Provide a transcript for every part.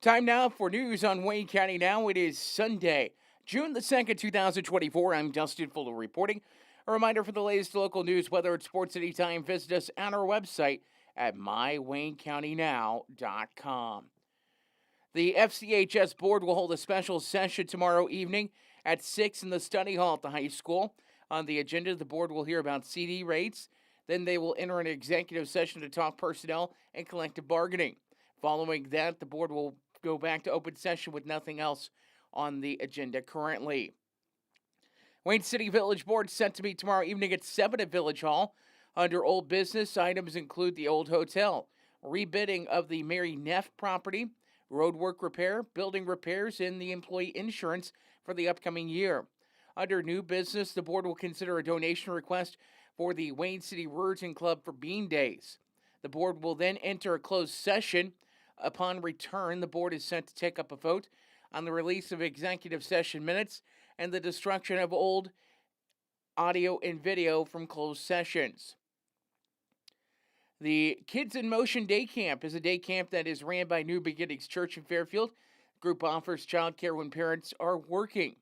Time now for news on Wayne County Now. It is Sunday, June the 2nd, 2024. I'm Dustin Fuller reporting. A reminder for the latest local news, weather and sports anytime. Visit us on our website at mywaynecountynow.com. The FCHS board will hold a special session tomorrow evening at 6 in the study hall at the high school. On the agenda, the board will hear about CD rates. Then they will enter an executive session to talk personnel and collective bargaining. Following that, the board will go back to open session with nothing else on the agenda currently. Wayne City Village Board set to meet tomorrow evening at 7 at Village Hall. Under old business, items include the old hotel, rebidding of the Mary Neff property, roadwork repair, building repairs, and the employee insurance for the upcoming year. Under new business, the board will consider a donation request for the Wayne City Ruritan Club for Bean Days. The board will then enter a closed session. Upon return, the board is set to take up a vote on the release of executive session minutes and the destruction of old audio and video from closed sessions. The Kids in Motion Day Camp is a day camp that is ran by New Beginnings Church in Fairfield. The group offers childcare when parents are working.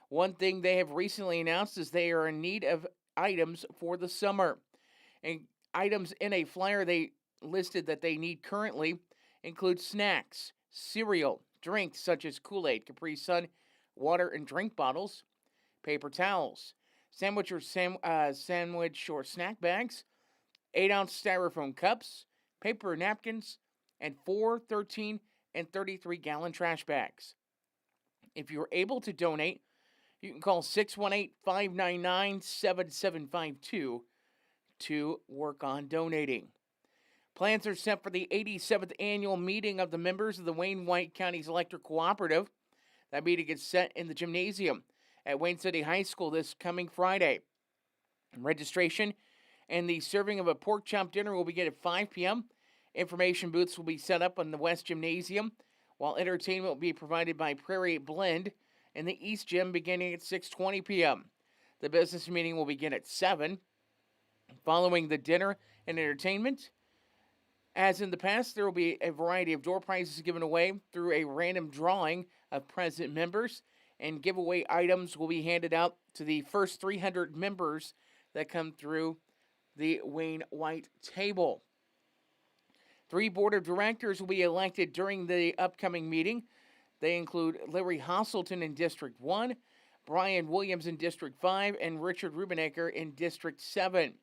One thing they have recently announced is they are in need of items for the summer. And items in a flyer they listed that they need currently include snacks, cereal, drinks such as Kool-Aid, Capri Sun, water and drink bottles, paper towels, sandwich or snack bags, 8-ounce styrofoam cups, paper napkins, and 4, 13, and 33-gallon trash bags. If you're able to donate, you can call 618-599-7752 to work on donating. Plans are set for the 87th annual meeting of the members of the Wayne White County's Electric Cooperative. That meeting is set in the gymnasium at Wayne City High School this coming Friday. Registration and the serving of a pork chop dinner will begin at 5 p.m. Information booths will be set up in the West Gymnasium, while entertainment will be provided by Prairie Blend in the East Gym beginning at 6:20 p.m. The business meeting will begin at 7. Following the dinner and entertainment, as in the past, there will be a variety of door prizes given away through a random drawing of present members, and giveaway items will be handed out to the first 300 members that come through the Wayne White table. 3 board of directors will be elected during the upcoming meeting. They include Larry Hasselton in District 1, Brian Williams in District 5, and Richard Rubenecker in District 7.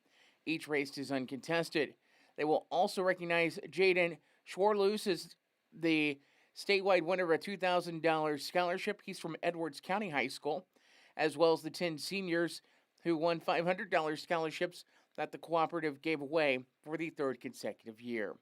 Each race is uncontested. They will also recognize Jaden Schwarloos as the statewide winner of a $2,000 scholarship. He's from Edwards County High School, as well as the 10 seniors who won $500 scholarships that the cooperative gave away for the 3rd consecutive year.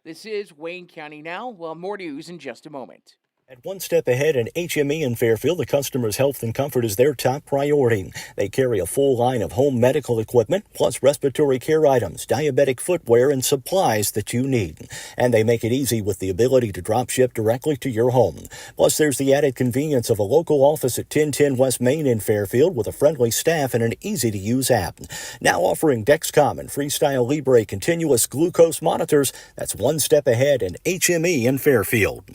This is Wayne County Now. Well, more news in just a moment. At one step ahead in HME in Fairfield, the customer's health and comfort is their top priority. They carry a full line of home medical equipment, plus respiratory care items, diabetic footwear, and supplies that you need. And they make it easy with the ability to drop ship directly to your home. Plus, there's the added convenience of a local office at 1010 West Main in Fairfield with a friendly staff and an easy-to-use app. Now offering Dexcom and Freestyle Libre continuous glucose monitors. That's one step ahead in HME in Fairfield.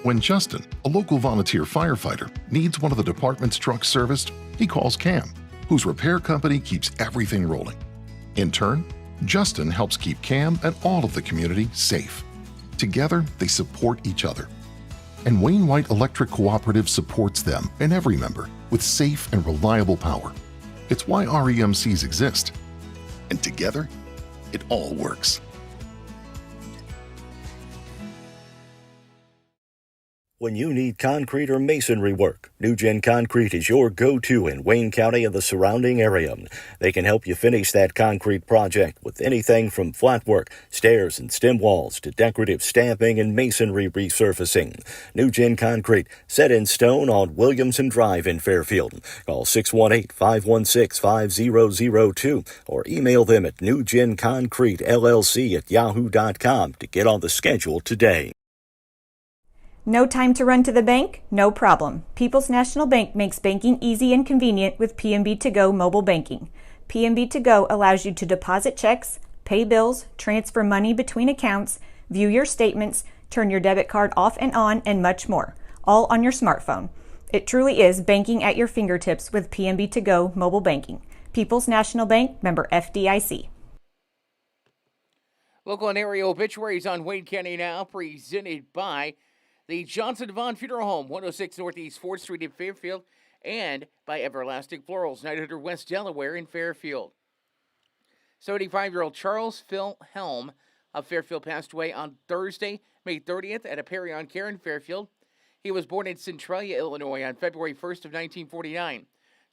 When Justin, a local volunteer firefighter, needs one of the department's trucks serviced, he calls Cam, whose repair company keeps everything rolling. In turn, Justin helps keep Cam and all of the community safe. Together, they support each other. And Wayne White Electric Cooperative supports them and every member with safe and reliable power. It's why REMCs exist. And together, it all works. When you need concrete or masonry work, NewGen Concrete is your go-to in Wayne County and the surrounding area. They can help you finish that concrete project with anything from flat work, stairs and stem walls to decorative stamping and masonry resurfacing. NewGen Concrete, set in stone on Williamson Drive in Fairfield. Call 618-516-5002 or email them at newgenconcretellc@yahoo.com to get on the schedule today. No time to run to the bank? No problem. People's National Bank makes banking easy and convenient with PNB To Go mobile banking. PNB To Go allows you to deposit checks, pay bills, transfer money between accounts, view your statements, turn your debit card off and on, and much more, all on your smartphone. It truly is banking at your fingertips with PNB To Go mobile banking. People's National Bank, member FDIC. Local and area obituaries on Wayne County Now, presented by the Johnson Devon Funeral Home, 106 Northeast 4th Street in Fairfield, and by Everlasting Florals, 900 West Delaware in Fairfield. 75-year-old Charles Phil Helm of Fairfield passed away on Thursday, May 30th at a Perry on Care in Fairfield. He was born in Centralia, Illinois on February 1st of 1949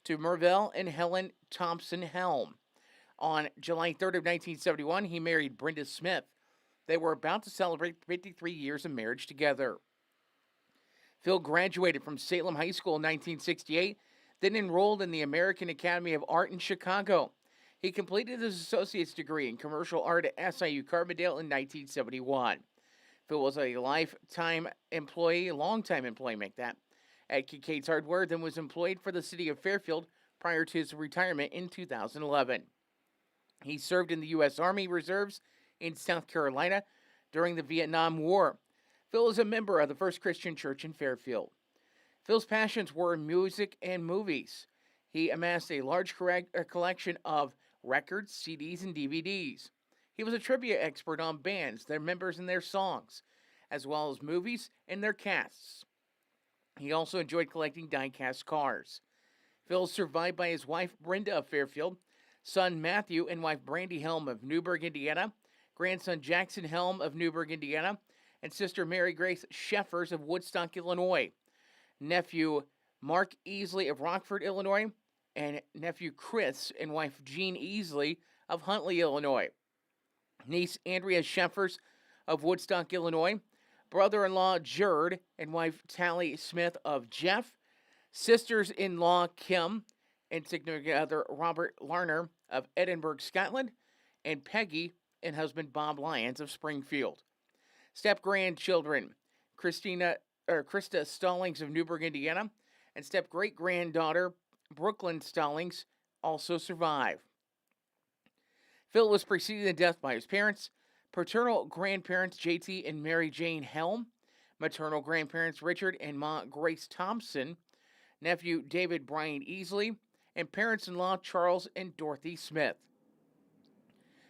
to Merville and Helen Thompson Helm. On July 3rd of 1971, he married Brenda Smith. They were about to celebrate 53 years of marriage together. Phil graduated from Salem High School in 1968, then enrolled in the American Academy of Art in Chicago. He completed his associate's degree in commercial art at SIU Carbondale in 1971. Phil was a longtime employee, at Kincaid's Hardware, then was employed for the city of Fairfield prior to his retirement in 2011. He served in the U.S. Army Reserves in South Carolina during the Vietnam War. Phil is a member of the First Christian Church in Fairfield. Phil's passions were music and movies. He amassed a large collection of records, CDs, and DVDs. He was a trivia expert on bands, their members, and their songs, as well as movies and their casts. He also enjoyed collecting die-cast cars. Phil is survived by his wife, Brenda of Fairfield, son Matthew and wife Brandy Helm of Newburgh, Indiana, grandson Jackson Helm of Newburgh, Indiana, and sister Mary Grace Sheffers of Woodstock, Illinois, nephew Mark Easley of Rockford, Illinois, and nephew Chris and wife Jean Easley of Huntley, Illinois, niece Andrea Sheffers of Woodstock, Illinois, brother-in-law Jerd and wife Tally Smith of Jeff, sisters-in-law Kim and significant other Robert Larner of Edinburgh, Scotland, and Peggy and husband Bob Lyons of Springfield. Step-grandchildren, Krista Stallings of Newburgh, Indiana, and step-great-granddaughter Brooklyn Stallings also survive. Phil was preceded in death by his parents, paternal grandparents JT and Mary Jane Helm, maternal grandparents Richard and Ma Grace Thompson, nephew David Brian Easley, and parents-in-law Charles and Dorothy Smith.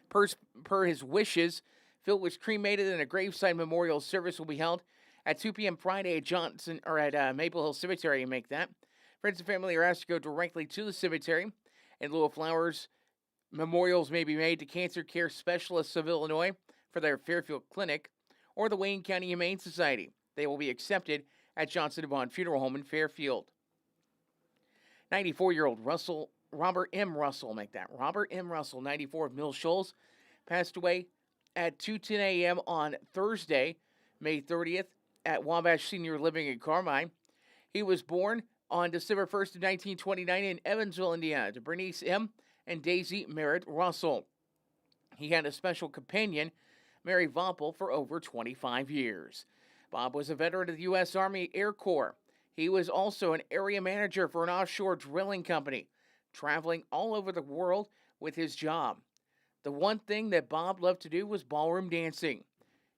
Per his wishes, Phil was cremated, and a graveside memorial service will be held at 2 p.m. Friday at Maple Hill Cemetery. Friends and family are asked to go directly to the cemetery. In lieu of flowers, memorials may be made to Cancer Care Specialists of Illinois for their Fairfield Clinic or the Wayne County Humane Society. They will be accepted at Johnson Devon Funeral Home in Fairfield. 94-year-old Robert M. Russell, 94 of Mill Shoals, passed away at 2:10 a.m. on Thursday, May 30th, at Wabash Senior Living in Carmine. He was born on December 1st of 1929 in Evansville, Indiana, to Bernice M. and Daisy Merritt Russell. He had a special companion, Mary Voppel, for over 25 years. Bob was a veteran of the U.S. Army Air Corps. He was also an area manager for an offshore drilling company, traveling all over the world with his job. The one thing that Bob loved to do was ballroom dancing.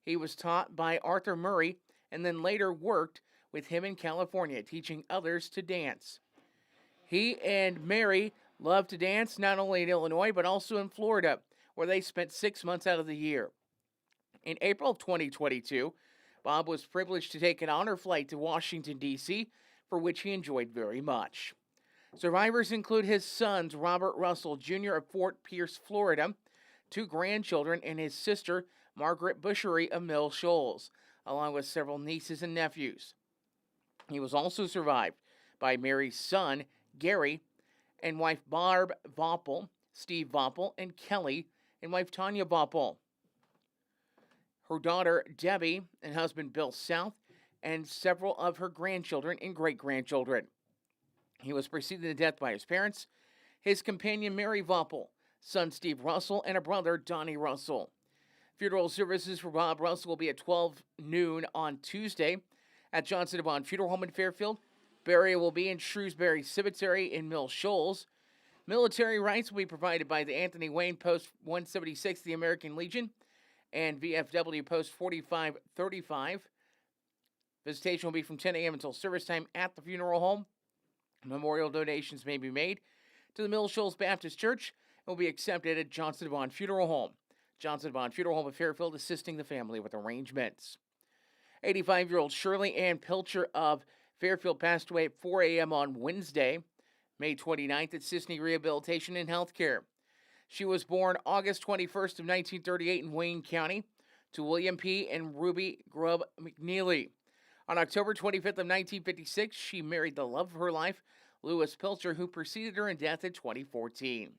He was taught by Arthur Murray and then later worked with him in California, teaching others to dance. He and Mary loved to dance not only in Illinois but also in Florida, where they spent 6 months out of the year. In April of 2022, Bob was privileged to take an honor flight to Washington, D.C., for which he enjoyed very much. Survivors include his sons, Robert Russell Jr. of Fort Pierce, Florida, 2 grandchildren, and his sister, Margaret Bushery of Mill Shoals, along with several nieces and nephews. He was also survived by Mary's son, Gary, and wife Barb Voppel, Steve Voppel, and Kelly, and wife Tanya Voppel. Her daughter, Debbie, and husband, Bill South, and several of her grandchildren and great-grandchildren. He was preceded to death by his parents, his companion, Mary Voppel, son, Steve Russell, and a brother, Donnie Russell. Funeral services for Bob Russell will be at 12 noon on Tuesday at Johnson Devon Funeral Home in Fairfield. Burial will be in Shrewsbury Cemetery in Mill Shoals. Military rights will be provided by the Anthony Wayne Post 176, the American Legion, and VFW Post 4535. Visitation will be from 10 a.m. until service time at the funeral home. Memorial donations may be made to the Mill Shoals Baptist Church and will be accepted at Johnson Devon Funeral Home. Johnson Devon Funeral Home of Fairfield assisting the family with arrangements. 85-year-old Shirley Ann Pilcher of Fairfield passed away at 4 a.m. on Wednesday, May 29th at Sisney Rehabilitation and Healthcare. She was born August 21st of 1938 in Wayne County to William P. and Ruby Grubb McNeely. On October 25th of 1956, she married the love of her life, Lewis Pilcher, who preceded her in death in 2014.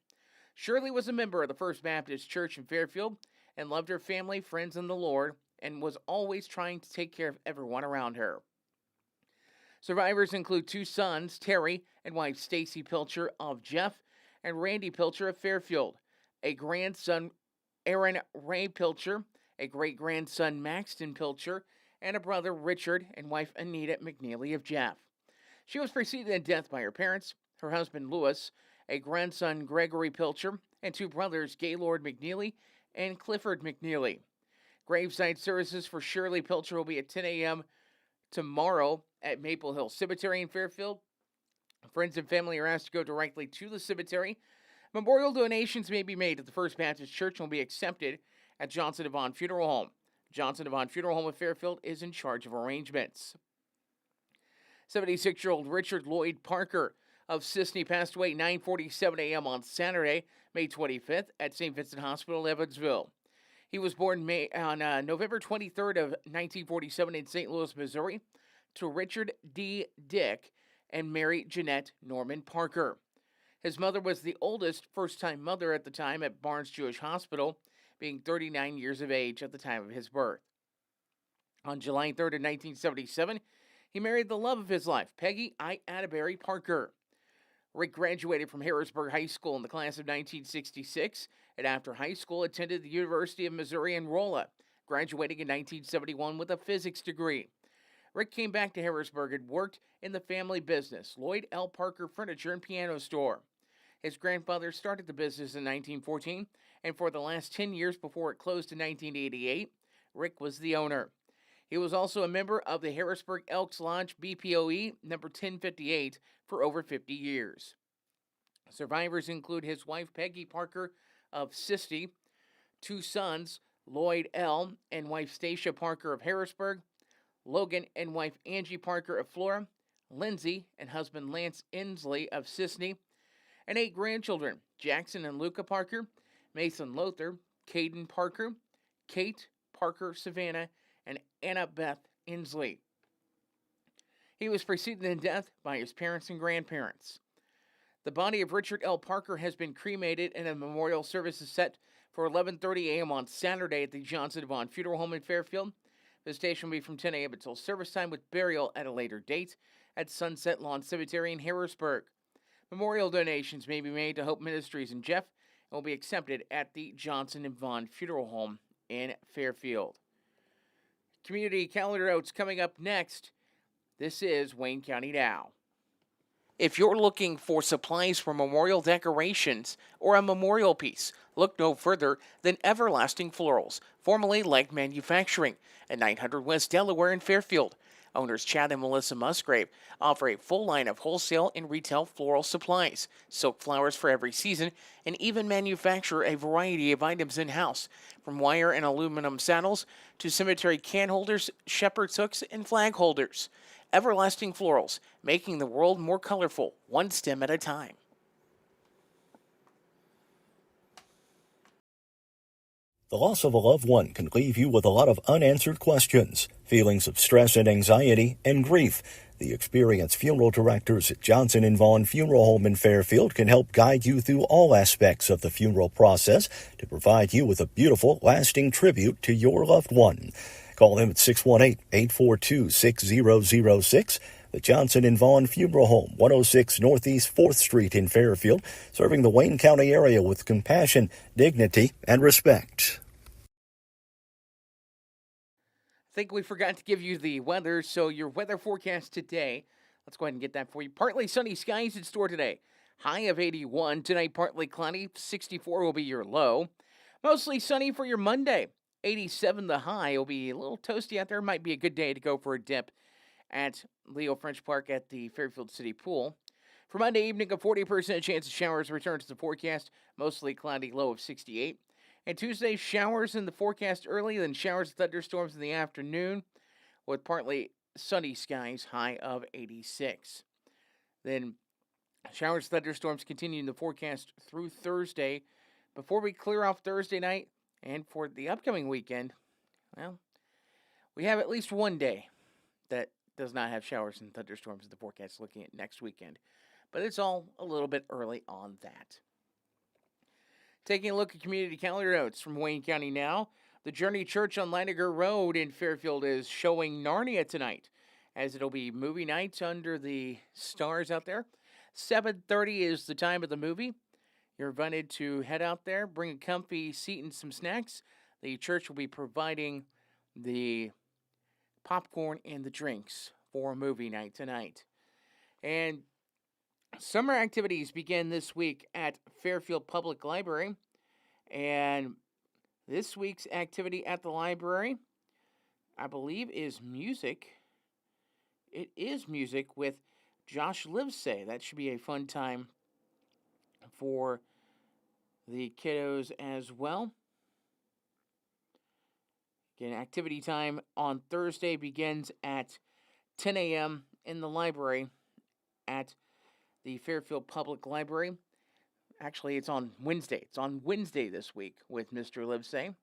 Shirley was a member of the First Baptist Church in Fairfield and loved her family, friends, and the Lord, and was always trying to take care of everyone around her. Survivors include 2 sons, Terry and wife Stacy Pilcher of Jeff, and Randy Pilcher of Fairfield, a grandson, Aaron Ray Pilcher, a great-grandson, Maxton Pilcher, and a brother, Richard, and wife Anita McNeely of Jeff. She was preceded in death by her parents, her husband, Lewis, a grandson, Gregory Pilcher, and 2 brothers, Gaylord McNeely and Clifford McNeely. Graveside services for Shirley Pilcher will be at 10 a.m. tomorrow at Maple Hill Cemetery in Fairfield. Friends and family are asked to go directly to the cemetery. Memorial donations may be made at the First Baptist Church and will be accepted at Johnson Devon Funeral Home. Johnson Devon Funeral Home of Fairfield is in charge of arrangements. 76-year-old Richard Lloyd Parker of Sisney passed away at 9:47 a.m. on Saturday, May 25th at St. Vincent Hospital, Evansville. He was born on November 23rd of 1947 in St. Louis, Missouri, to Richard D. Dick and Mary Jeanette Norman Parker. His mother was the oldest first-time mother at the time at Barnes Jewish Hospital, being 39 years of age at the time of his birth. On July 3rd of 1977, he married the love of his life, Peggy I. Atterbury Parker. Rick graduated from Harrisburg High School in the class of 1966, and after high school attended the University of Missouri in Rolla, graduating in 1971 with a physics degree. Rick came back to Harrisburg and worked in the family business, Lloyd L. Parker Furniture and Piano Store. His grandfather started the business in 1914, and for the last 10 years before it closed in 1988, Rick was the owner. He was also a member of the Harrisburg Elks Lodge BPOE number 1058 for over 50 years. Survivors include his wife Peggy Parker of Sisney, 2 sons, Lloyd L. and wife Stacia Parker of Harrisburg, Logan and wife Angie Parker of Flora, Lindsay and husband Lance Inslee of Sisney, and 8 grandchildren, Jackson and Luca Parker, Mason Lothar, Caden Parker, Kate Parker Savannah, and Annabeth Inslee. He was preceded in death by his parents and grandparents. The body of Richard L. Parker has been cremated, and a memorial service is set for 11:30 a.m. on Saturday at the Johnson Devon Funeral Home in Fairfield. Visitation will be from 10 a.m. until service time, with burial at a later date at Sunset Lawn Cemetery in Harrisburg. Memorial donations may be made to Hope Ministries in Jeff and will be accepted at the Johnson Devon Funeral Home in Fairfield. Community calendar notes coming up next. This is Wayne County Now. If you're looking for supplies for memorial decorations or a memorial piece, look no further than Everlasting Florals, formerly Leg Manufacturing, at 900 West Delaware in Fairfield. Owners Chad and Melissa Musgrave offer a full line of wholesale and retail floral supplies, silk flowers for every season, and even manufacture a variety of items in-house, from wire and aluminum saddles to cemetery can holders, shepherd's hooks, and flag holders. Everlasting Florals, making the world more colorful, one stem at a time. The loss of a loved one can leave you with a lot of unanswered questions, feelings of stress and anxiety, and grief. The experienced funeral directors at Johnson & Vaughn Funeral Home in Fairfield can help guide you through all aspects of the funeral process to provide you with a beautiful, lasting tribute to your loved one. Call them at 618-842-6006. The Johnson & Vaughn Funeral Home, 106 Northeast 4th Street in Fairfield, serving the Wayne County area with compassion, dignity, and respect. I think we forgot to give you the weather, so your weather forecast today, let's go ahead and get that for you. Partly sunny skies in store today. High of 81. Tonight, partly cloudy. 64 will be your low. Mostly sunny for your Monday. 87 the high. It'll be a little toasty out there. Might be a good day to go for a dip at Leo French Park at the Fairfield City Pool. For Monday evening, a 40% chance of showers return to the forecast. Mostly cloudy, low of 68. And Tuesday, showers in the forecast early, then showers and thunderstorms in the afternoon with partly sunny skies, high of 86. Then showers, thunderstorms continue in the forecast through Thursday before we clear off Thursday night. And for the upcoming weekend, well, we have at least one day that does not have showers and thunderstorms in the forecast looking at next weekend. But it's all a little bit early on that. Taking a look at community calendar notes from Wayne County now. The Journey Church on Leininger Road in Fairfield is showing Narnia tonight, as it'll be movie night under the stars out there. 7:30 is the time of the movie. You're invited to head out there, bring a comfy seat and some snacks. The church will be providing the popcorn and the drinks for movie night tonight. And summer activities begin this week at Fairfield Public Library. And this week's activity at the library, I believe, is music. It is music with Josh Livesay. That should be a fun time for the kiddos as well. Again, activity time on Thursday begins at 10 a.m. in the library at the Fairfield Public Library. Actually, it's on Wednesday. It's on Wednesday this week with Mr. Livesay.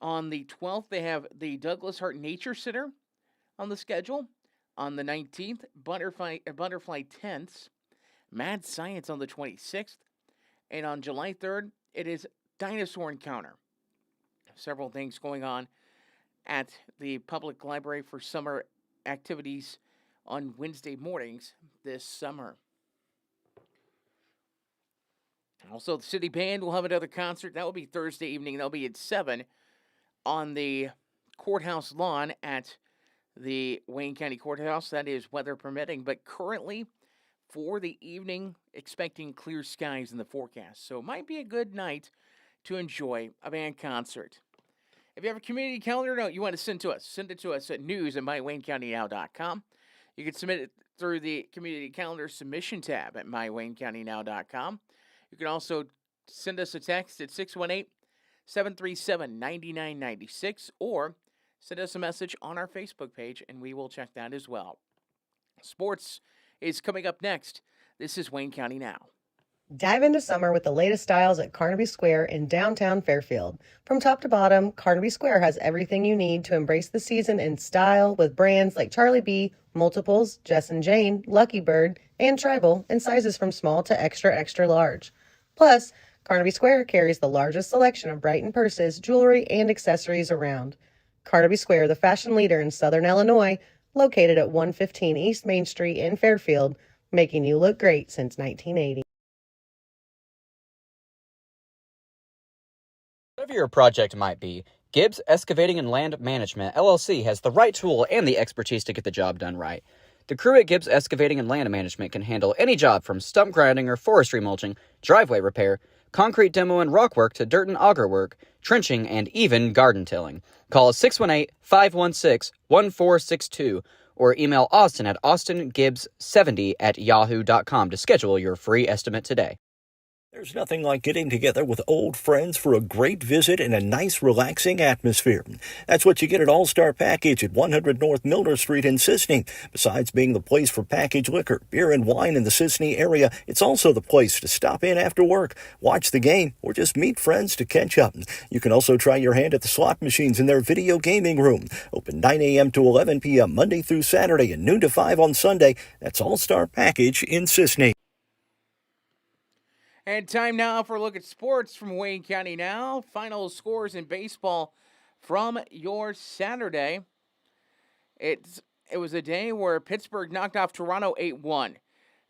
On the 12th, they have the Douglas Hart Nature Center on the schedule. On the 19th, Butterfly Tents, Mad Science on the 26th. And on July 3rd, it is Dinosaur Encounter. Several things going on at the public library for summer activities on Wednesday mornings this summer. Also, the City Band will have another concert. That will be Thursday evening. That'll be at 7 on the courthouse lawn at the Wayne County Courthouse. That is weather permitting. But currently, for the evening, expecting clear skies in the forecast. So it might be a good night to enjoy a band concert. If you have a community calendar note you want to send to us, send it to us at news@mywaynecountynow.com. You can submit it through the community calendar submission tab at mywaynecountynow.com. You can also send us a text at 618-737-9996 or send us a message on our Facebook page, and we will check that as well. Sports is coming up next. This is Wayne County Now. Dive into summer with the latest styles at Carnaby Square in downtown Fairfield. From top to bottom, Carnaby Square has everything you need to embrace the season in style with brands like Charlie B, Multiples, Jess and Jane, Lucky Bird, and Tribal in sizes from small to extra, extra large. Plus, Carnaby Square carries the largest selection of Brighton purses, jewelry, and accessories around. Carnaby Square, the fashion leader in Southern Illinois, located at 115 East Main Street in Fairfield, making you look great since 1980. Whatever your project might be, Gibbs Excavating and Land Management, LLC has the right tool and the expertise to get the job done right. The crew at Gibbs Excavating and Land Management can handle any job from stump grinding or forestry mulching, driveway repair, concrete demo and rock work to dirt and auger work, trenching, and even garden tilling. Call 618-516-1462 or email Austin at austingibbs70@yahoo.com to schedule your free estimate today. There's nothing like getting together with old friends for a great visit in a nice, relaxing atmosphere. That's what you get at All-Star Package at 100 North Milner Street in Sisney. Besides being the place for packaged liquor, beer, and wine in the Sisney area, it's also the place to stop in after work, watch the game, or just meet friends to catch up. You can also try your hand at the slot machines in their video gaming room. Open 9 a.m. to 11 p.m. Monday through Saturday and noon to 5 on Sunday. That's All-Star Package in Sisney. And time now for a look at sports from Wayne County Now. Final scores in baseball from your Saturday. It was a day where Pittsburgh knocked off Toronto 8-1.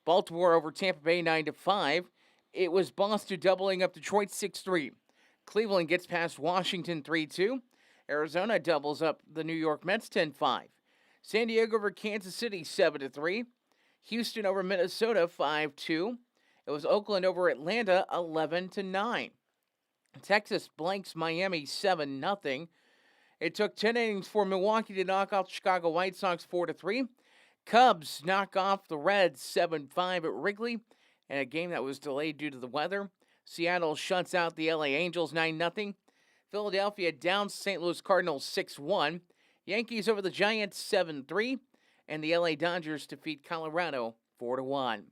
Baltimore over Tampa Bay 9-5. It was Boston doubling up Detroit 6-3. Cleveland gets past Washington 3-2. Arizona doubles up the New York Mets 10-5. San Diego over Kansas City 7-3. Houston over Minnesota 5-2. It was Oakland over Atlanta 11-9. Texas blanks Miami 7-0. It took 10 innings for Milwaukee to knock off the Chicago White Sox 4-3. Cubs knock off the Reds 7-5 at Wrigley in a game that was delayed due to the weather. Seattle shuts out the LA Angels 9-0. Philadelphia downs St. Louis Cardinals 6-1. Yankees over the Giants 7-3. And the LA Dodgers defeat Colorado 4-1.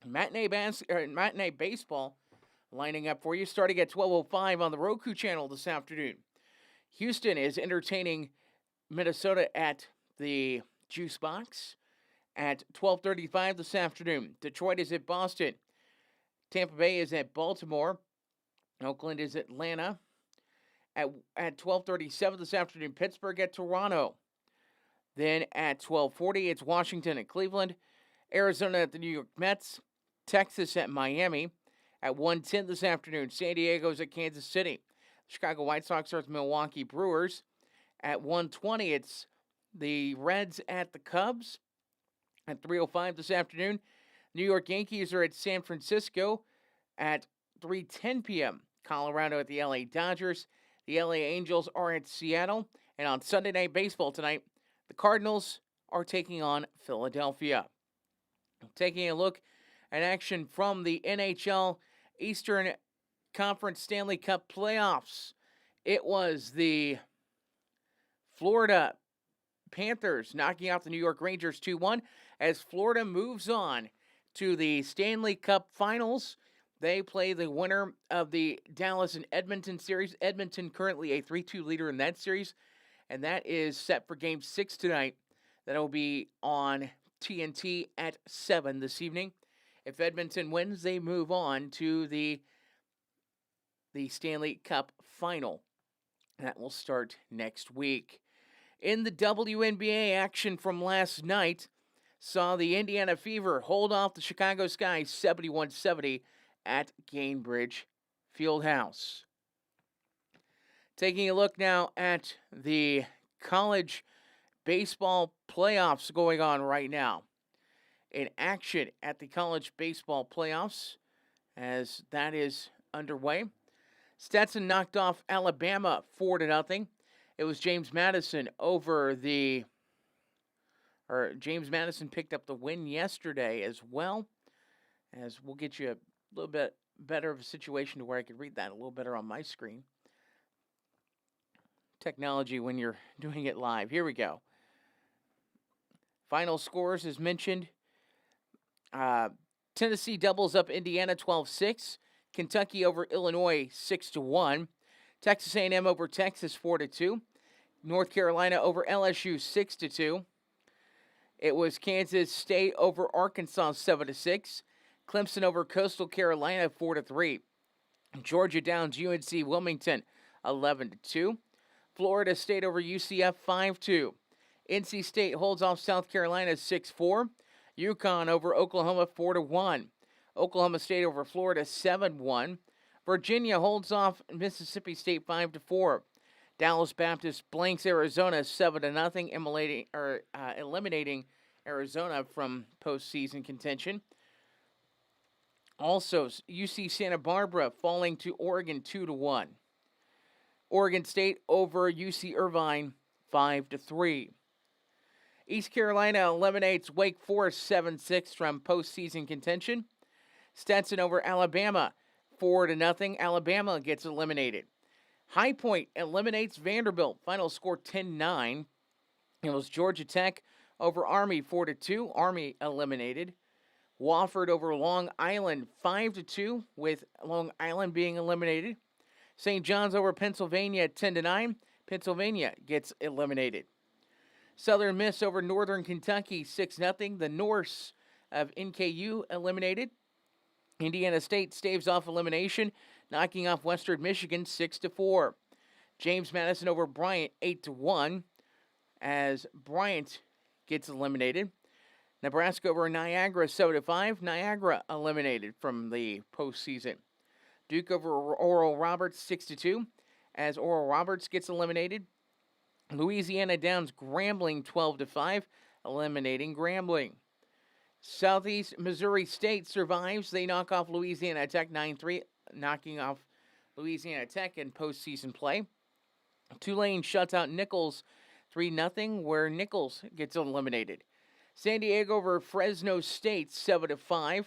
Matinee baseball lining up for you starting at 12:05 on the Roku channel this afternoon. Houston is entertaining Minnesota at the Juice Box at 12:35 this afternoon. Detroit is at Boston. Tampa Bay is at Baltimore. Oakland is Atlanta. At 12:37 this afternoon, Pittsburgh at Toronto. Then at 12:40, it's Washington at Cleveland. Arizona at the New York Mets. Texas at Miami. At 1:10 this afternoon, San Diego's at Kansas City. Chicago White Sox are at Milwaukee Brewers. At 1:20, it's the Reds at the Cubs. At 3:05 this afternoon, New York Yankees are at San Francisco. At 3:10 p.m., Colorado at the LA Dodgers. The LA Angels are at Seattle. And on Sunday Night Baseball tonight, the Cardinals are taking on Philadelphia. Taking a look at action from the NHL Eastern Conference Stanley Cup playoffs. It was the Florida Panthers knocking out the New York Rangers 2-1 as Florida moves on to the Stanley Cup Finals. They play the winner of the Dallas and Edmonton series. Edmonton currently a 3-2 leader in that series, and that is set for Game 6 tonight. That'll be on TNT at 7 this evening. If Edmonton wins, they move on to the Stanley Cup Final. That will start next week. In the WNBA action from last night, saw the Indiana Fever hold off the Chicago Sky 71-70 at Gainbridge Fieldhouse. Taking a look now at the college baseball playoffs going on right now. In action at the college baseball playoffs, as that is underway. Stetson knocked off Alabama 4-0. It was James Madison James Madison picked up the win yesterday as well. As we'll get you a little bit better of a situation to where I could read that a little better on my screen. Technology when you're doing it live. Here we go. Final scores as mentioned. Tennessee doubles up Indiana 12-6. Kentucky over Illinois 6-1. Texas A&M over Texas 4-2. North Carolina over LSU 6-2. It was Kansas State over Arkansas 7-6. Clemson over Coastal Carolina 4-3. Georgia downs UNC Wilmington 11-2. Florida State over UCF 5-2. NC State holds off South Carolina 6-4. UConn over Oklahoma 4-1. Oklahoma State over Florida 7-1. Virginia holds off Mississippi State 5-4. Dallas Baptist blanks Arizona 7-0, eliminating Arizona from postseason contention. Also, UC Santa Barbara falling to Oregon 2-1. Oregon State over UC Irvine 5-3. East Carolina eliminates Wake Forest 7-6 from postseason contention. Stetson over Alabama 4-0. Alabama gets eliminated. High Point eliminates Vanderbilt. Final score 10-9. It was Georgia Tech over Army 4-2. Army eliminated. Wofford over Long Island 5-2, with Long Island being eliminated. St. John's over Pennsylvania 10-9. Pennsylvania gets eliminated. Southern Miss over Northern Kentucky 6-0. The Norse of NKU eliminated. Indiana State staves off elimination, knocking off Western Michigan 6-4. James Madison over Bryant 8-1, as Bryant gets eliminated. Nebraska over Niagara 7-5. Niagara eliminated from the postseason. Duke over Oral Roberts 6-2, as Oral Roberts gets eliminated. Louisiana downs Grambling 12-5, eliminating Grambling. Southeast Missouri State survives. They knock off Louisiana Tech 9-3, knocking off Louisiana Tech in postseason play. Tulane shuts out Nichols 3-0, where Nichols gets eliminated. San Diego over Fresno State 7-5,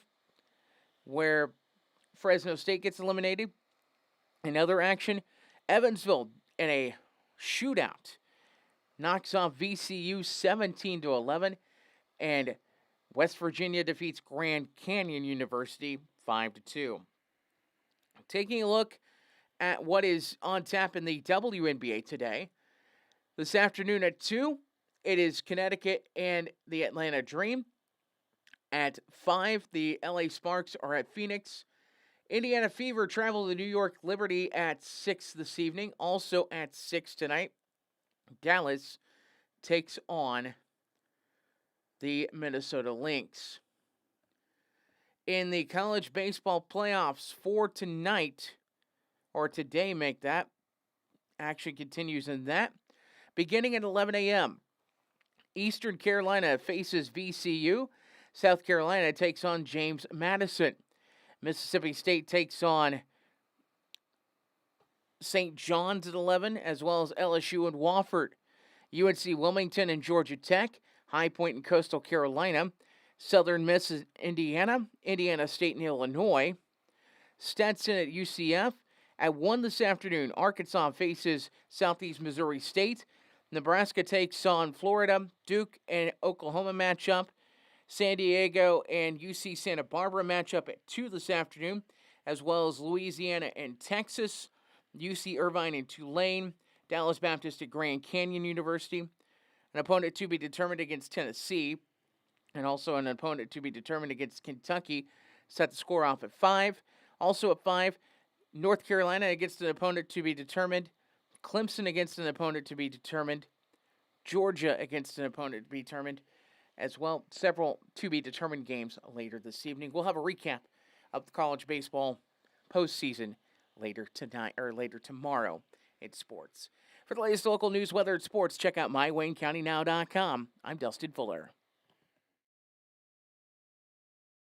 where Fresno State gets eliminated. In other action, Evansville in a shootout knocks off VCU 17-11, and West Virginia defeats Grand Canyon University 5-2. Taking a look at what is on tap in the WNBA today. This afternoon at 2, it is Connecticut and the Atlanta Dream. At 5, the LA Sparks are at Phoenix. Indiana Fever travel to New York Liberty at 6 this evening. Also at 6 tonight, Dallas takes on the Minnesota Lynx. In the college baseball playoffs for tonight, or today, make that. Action continues in that. Beginning at 11 a.m., Eastern Carolina faces VCU. South Carolina takes on James Madison. Mississippi State takes on St. John's at 11, as well as LSU and Wofford. UNC Wilmington and Georgia Tech. High Point and Coastal Carolina. Southern Miss is Indiana. Indiana State and Illinois. Stetson at UCF. At 1 this afternoon, Arkansas faces Southeast Missouri State. Nebraska takes on Florida. Duke and Oklahoma matchup. San Diego and UC Santa Barbara matchup at 2 this afternoon, as well as Louisiana and Texas. UC Irvine and Tulane. Dallas Baptist at Grand Canyon University. An opponent to be determined against Tennessee. And also an opponent to be determined against Kentucky. Set the score off at 5. Also at 5, North Carolina against an opponent to be determined. Clemson against an opponent to be determined. Georgia against an opponent to be determined. As well, several to be determined games later this evening. We'll have a recap of the college baseball postseason later tonight or later tomorrow in sports. For the latest local news, weather, and sports, check out mywaynecountynow.com. I'm Dustin Fuller.